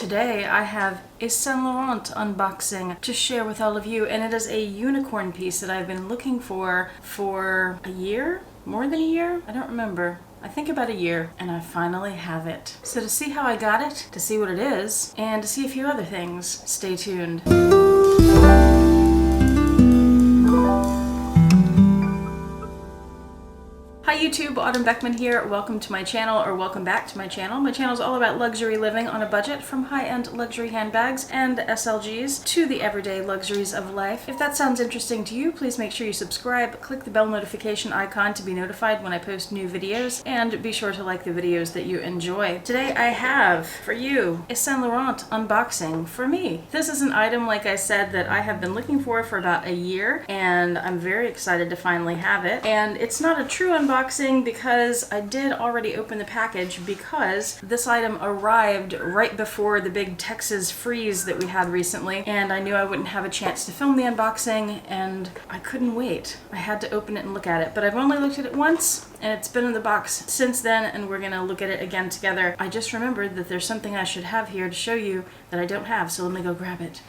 Today I have a Saint Laurent unboxing to share with all of you, and it is a unicorn piece that I've been looking for a year? More than a year? I don't remember. I think about a year, and I finally have it. So to see how I got it, to see what it is, and to see a few other things, stay tuned. Hi YouTube, Autumn Beckman here. Welcome to my channel, or welcome back to my channel. My channel is all about luxury living on a budget, from high-end luxury handbags and SLGs to the everyday luxuries of life. If that sounds interesting to you, please make sure you subscribe, click the bell notification icon to be notified when I post new videos, and be sure to like the videos that you enjoy. Today I have for you a Saint Laurent unboxing for me. This is an item, like I said, that I have been looking for about a year, and I'm very excited to finally have it. And it's not a true unboxing because I did already open the package, because this item arrived right before the big Texas freeze that we had recently, and I knew I wouldn't have a chance to film the unboxing, and I couldn't wait. I had to open it and look at it, but I've only looked at it once, and it's been in the box since then, and we're gonna look at it again together. I just remembered that there's something I should have here to show you that I don't have, so let me go grab it.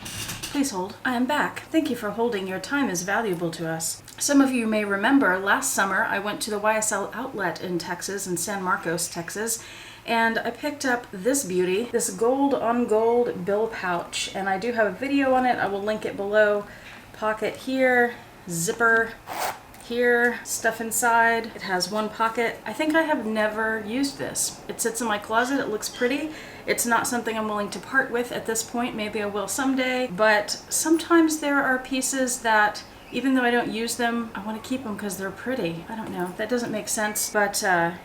Please hold. I am back. Thank you for holding. Your time is valuable to us. Some of you may remember last summer I went to the YSL outlet in Texas, in San Marcos, Texas, and I picked up this beauty, this gold on gold bill pouch, and I do have a video on it. I will link it below. Pocket here, zipper here, stuff inside. It has one pocket. I think I have never used this. It sits in my closet. It looks pretty. It's not something I'm willing to part with at this point. Maybe I will someday, but sometimes there are pieces that, even though I don't use them, I want to keep them because they're pretty. I don't know. That doesn't make sense, but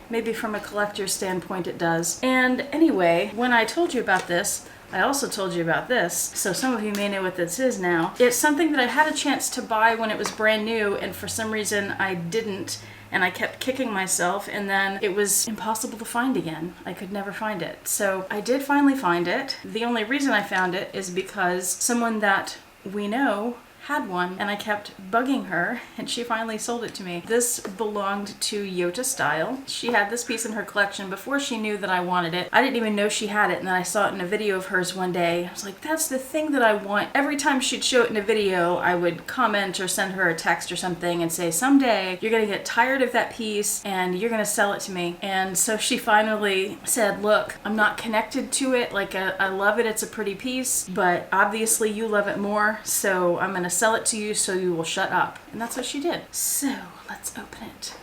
maybe from a collector's standpoint it does. And anyway, when I told you about this, I also told you about this, so some of you may know what this is now. It's something that I had a chance to buy when it was brand new, and for some reason I didn't, and I kept kicking myself, and then it was impossible to find again. I could never find it. So I did finally find it. The only reason I found it is because someone that we know had one, and I kept bugging her, and she finally sold it to me. This belonged to Yota Style. She had this piece in her collection before she knew that I wanted it. I didn't even know she had it, and then I saw it in a video of hers one day. I was like, that's the thing that I want. Every time she'd show it in a video, I would comment or send her a text or something and say, someday you're gonna get tired of that piece and you're gonna sell it to me. And so she finally said, look, I'm not connected to it. Like, I love it, it's a pretty piece, but obviously you love it more, so I'm gonna sell it to you so you will shut up. And that's what she did. So let's open it.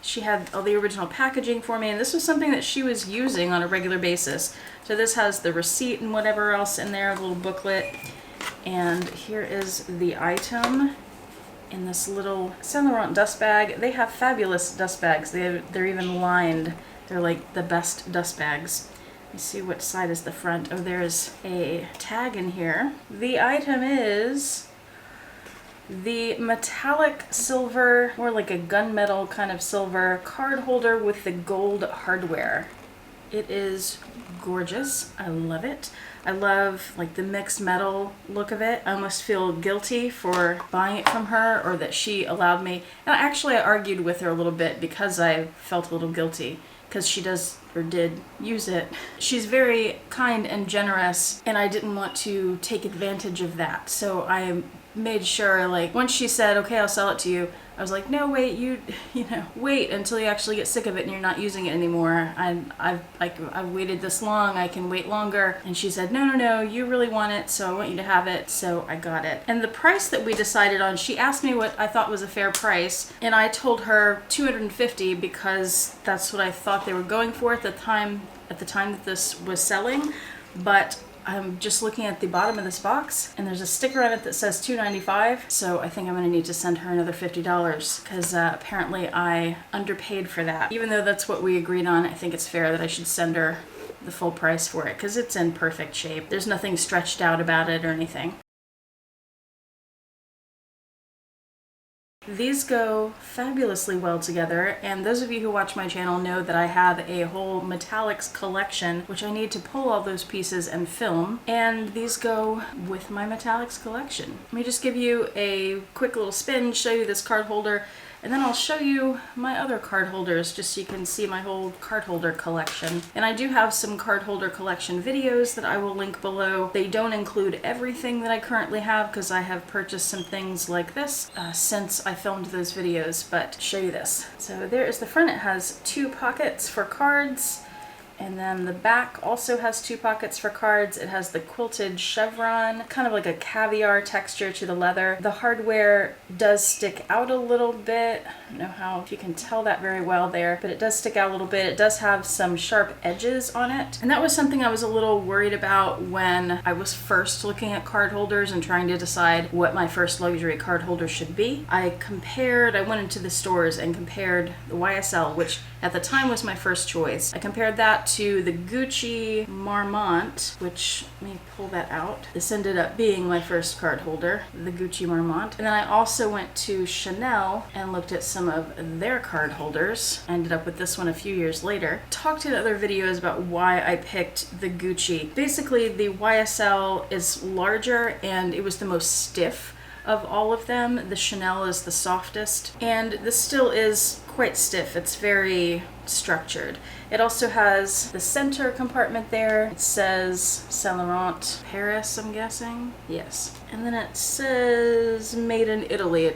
She had all the original packaging for me, and this was something that she was using on a regular basis. So this has the receipt and whatever else in there, a little booklet. And here is the item in this little Saint Laurent dust bag. They have fabulous dust bags. They're even lined. They're like the best dust bags. Let's see what side is the front. Oh, there's a tag in here. The item is the metallic silver, or like a gunmetal kind of silver card holder with the gold hardware. It is gorgeous. I love it. I love like the mixed metal look of it. I almost feel guilty for buying it from her, or that she allowed me. And actually I argued with her a little bit because I felt a little guilty, because she does or did use it. She's very kind and generous, and I didn't want to take advantage of that. So I made sure, like, once she said, okay, I'll sell it to you, I was like, no, wait, you know, wait until you actually get sick of it and you're not using it anymore. I've waited this long, I can wait longer. And she said, no, you really want it, so I want you to have it. So I got it. And the price that we decided on, she asked me what I thought was a fair price, and I told her $250 because that's what I thought they were going for at the time that this was selling. But I'm just looking at the bottom of this box, and there's a sticker on it that says $295, so I think I'm going to need to send her another $50 because apparently I underpaid for that. Even though that's what we agreed on, I think it's fair that I should send her the full price for it because it's in perfect shape. There's nothing stretched out about it or anything. These go fabulously well together, and those of you who watch my channel know that I have a whole metallics collection, which I need to pull all those pieces and film, and these go with my metallics collection. Let me just give you a quick little spin, show you this card holder. And then I'll show you my other card holders just so you can see my whole card holder collection. And I do have some card holder collection videos that I will link below. They don't include everything that I currently have because I have purchased some things like this since I filmed those videos, but show you this. So there is the front. It has 2 pockets for cards. And then the back also has 2 pockets for cards. It has the quilted chevron, kind of like a caviar texture to the leather. The hardware does stick out a little bit. I don't know if you can tell that very well there, but it does stick out a little bit. It does have some sharp edges on it. And that was something I was a little worried about when I was first looking at card holders and trying to decide what my first luxury card holder should be. I went into the stores and compared the YSL, which at the time was my first choice. I compared that to the Gucci Marmont, which, let me pull that out. This ended up being my first card holder, the Gucci Marmont. And then I also went to Chanel and looked at some of their card holders. I ended up with this one a few years later. Talked in other videos about why I picked the Gucci. Basically, the YSL is larger and it was the most stiff of all of them. The Chanel is the softest, and this still is quite stiff. It's very structured. It also has the center compartment there. It says Saint Laurent Paris, I'm guessing. Yes. And then it says made in Italy.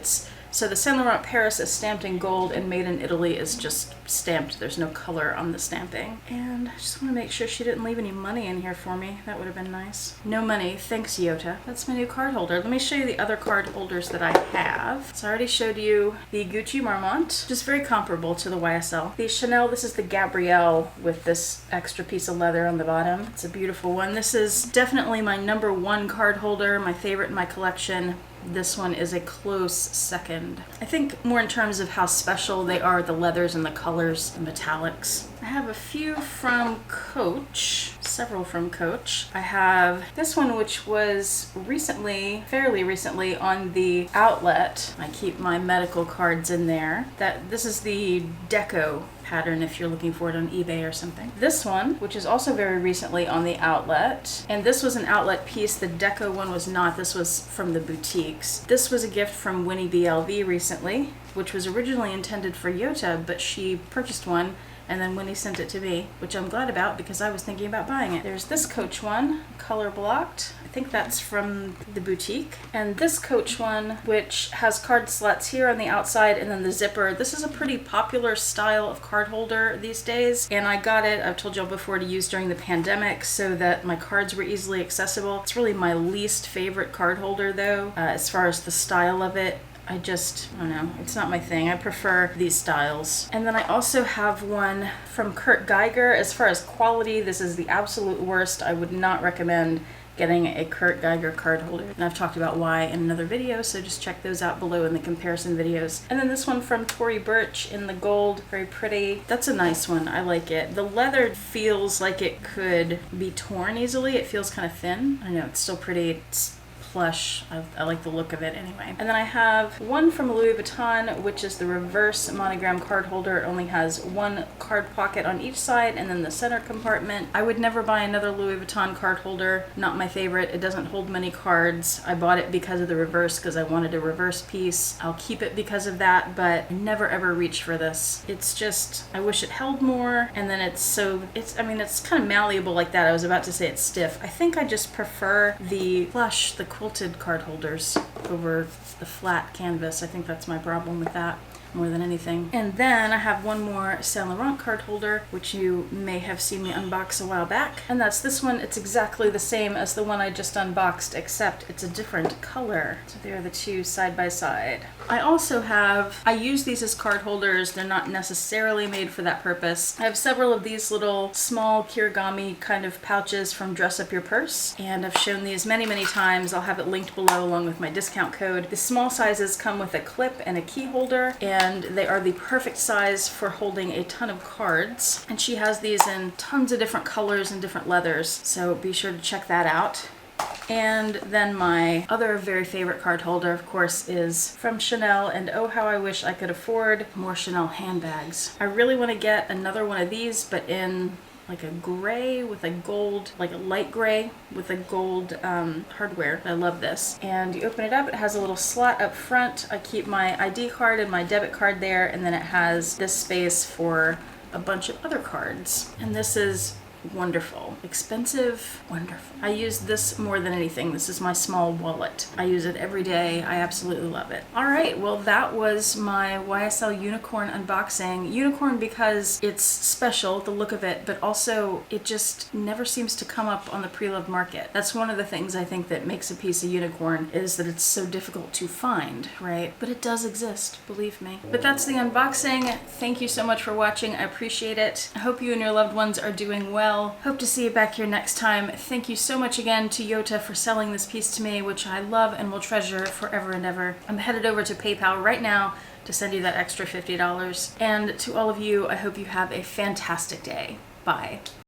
So the Saint Laurent Paris is stamped in gold and made in Italy is just stamped. There's no color on the stamping. And I just want to make sure she didn't leave any money in here for me. That would have been nice. No money. Thanks, Yota. That's my new card holder. Let me show you the other card holders that I have. So I already showed you the Gucci Marmont, just very comparable to the YSL. The Chanel, this is the Gabrielle with this extra piece of leather on the bottom. It's a beautiful one. This is definitely my #1 card holder, my favorite in my collection. This one is a close second. I think more in terms of how special they are, the leathers and the colors, the metallics. I have a few from Coach, several from Coach. I have this one, which was fairly recently on the outlet. I keep my medical cards in there. This is the Deco pattern if you're looking for it on eBay or something. This one, which is also very recently on the outlet, and this was an outlet piece. The Deco one was not. This was from the boutiques. This was a gift from Winnie BLV recently, which was originally intended for Yota, but she purchased one and then Winnie sent it to me, which I'm glad about because I was thinking about buying it. There's this Coach one, color blocked. I think that's from the boutique. And this Coach one, which has card slots here on the outside and then the zipper. This is a pretty popular style of card holder these days. And I got it, I've told y'all before, to use during the pandemic so that my cards were easily accessible. It's really my least favorite card holder though, as far as the style of it. I don't know, it's not my thing. I prefer these styles. And then I also have one from Kurt Geiger. As far as quality, this is the absolute worst. I would not recommend getting a Kurt Geiger card holder. And I've talked about why in another video, so just check those out below in the comparison videos. And then this one from Tory Burch in the gold, very pretty. That's a nice one, I like it. The leather feels like it could be torn easily. It feels kind of thin. I know, it's still pretty. It's plush. I like the look of it anyway. And then I have one from Louis Vuitton, which is the reverse monogram card holder. It only has 1 card pocket on each side and then the center compartment. I would never buy another Louis Vuitton card holder. Not my favorite. It doesn't hold many cards. I bought it because of the reverse, because I wanted a reverse piece. I'll keep it because of that, but I never ever reach for this. It's just, I wish it held more, and then it's kind of malleable like that. I was about to say it's stiff. I think I just prefer the plush, the quilted card holders over the flat canvas. I think that's my problem with that more than anything. And then I have one more Saint Laurent card holder, which you may have seen me unbox a while back. And that's this one. It's exactly the same as the one I just unboxed, except it's a different color. So there are the two side by side. I use these as card holders. They're not necessarily made for that purpose. I have several of these little small kirigami kind of pouches from Dress Up Your Purse, and I've shown these many, many times. I'll have it linked below along with my discount code. The small sizes come with a clip and a key holder, and they are the perfect size for holding a ton of cards. And she has these in tons of different colors and different leathers, so be sure to check that out. And then my other very favorite card holder, of course, is from Chanel, and oh how I wish I could afford more Chanel handbags. I really want to get another one of these, but in like a gray with a gold, like a light gray with a gold hardware. I love this. And you open it up, it has a little slot up front. I keep my ID card and my debit card there, and then it has this space for a bunch of other cards. And this is wonderful. Expensive, wonderful. I use this more than anything. This is my small wallet. I use it every day. I absolutely love it. All right, well, that was my YSL Unicorn unboxing. Unicorn because it's special, the look of it, but also it just never seems to come up on the pre-loved market. That's one of the things I think that makes a piece of unicorn, is that it's so difficult to find, right? But it does exist, believe me. But that's the unboxing. Thank you so much for watching. I appreciate it. I hope you and your loved ones are doing well. Hope to see you back here next time. Thank you so much again to Yota for selling this piece to me, which I love and will treasure forever and ever. I'm headed over to PayPal right now to send you that extra $50. And to all of you, I hope you have a fantastic day. Bye.